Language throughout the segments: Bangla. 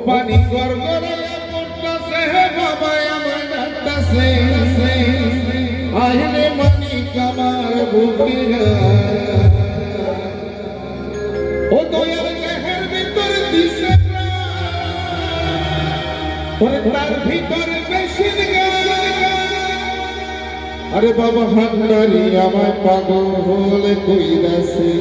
পানি গড়গড়াইয়া পড়তাছে হে বাবা আমার ডাকতাছে আইলে মানিক আমার বুকে ও দয়াল দেহের ভিতর দিছে ওরে তার ভিতর মেশিন গান আরে বাবা ভান্ডারি আমায় পাগল হলে কইরাছে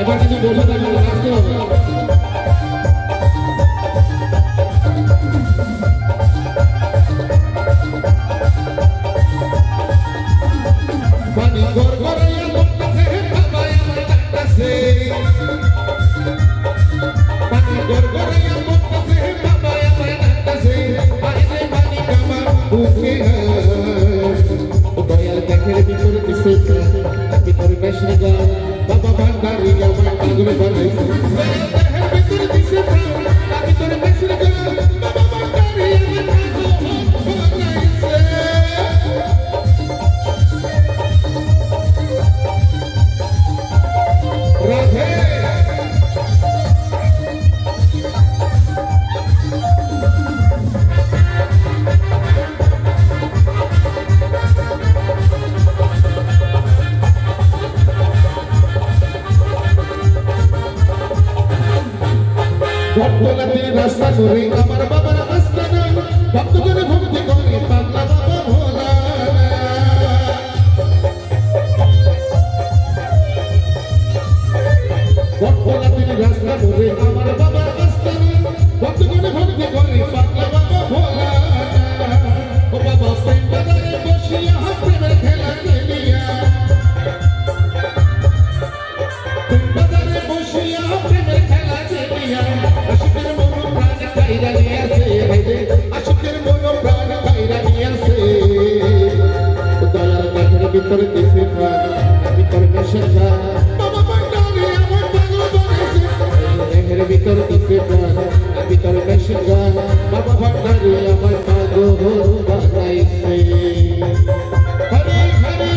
এবার কিছু বসে থাকলে নাচতে হবে পানি গড়গড়াইয়া পড়তাছে বাবা আমার ডাকতাছে পানি গড়গড়াইয়া পড়তাছে বাবা আমার ডাকতাছে আইলে মানিক আমার বুকে দয়াল দেখের ভিতরে দিছে ভিতরে মেশিন গান বাবা ভান্ডারি আমার পাগল বানাইছে দয়াল দেখের ভিতরে দিছে ভিতরে মেশিন গান বাবা ভান্ডারি আমার পাগল বানাইছে রাধে ভক্তলাতে রাস্তা করে আমার বাবার আস্তানা ভক্ত করে ভক্তি করে পাগলা বাবা ভোলা ভক্তলাতে রাস্তা করে আমার বাবার আস্তানা ভক্ত করে ভক্তি করে পাগলা বাবা ভোলা ও বাবা প্রেম বাজারে বসিয়া প্রেমের খেলা খেলিয়া প্রেম বাজারে বসিয়া প্রেমের খেলা খেলিয়া আশিকের মন প্রাণ কাইরা নিয়াছে আশিকের মন প্রাণ কাইরা নিয়াছে দয়াল দেখের ভিতরে দিছে প্রাণ ভিতরে মেশিন গান বাবা ভান্ডারি আমার পাগল বানাইছে দেখের ভিতরে দিছে প্রাণ ভিতরে মেশিন গান বাবা ভান্ডারি আমার পাগল বানাইছে হরে হরে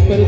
Pero